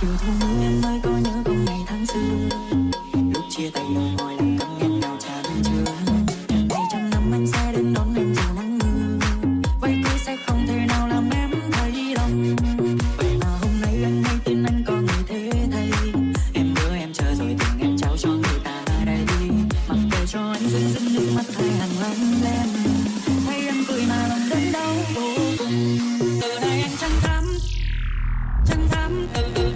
chiều thu mưa em ơi có nhớ không ngày tháng xưa, lúc chia tay đôi môi lặng câm nghẹn ngào tràn chứa. Ngàn ngày trăm năm anh sẽ đến đón em dù nắng mưa, váy cưới sẽ không thể nào làm em thấy lòng. Vậy mà hôm nay anh hay tin anh có người thế thay, em hứa em chờ rồi tình em trao cho người ta đây. Mặc kệ cho anh rưng rưng nước mắt hai hàng lắng lên, thấy em cười mà lòng đớn đau vô cùng. Từ nay anh chẳng dám từ từ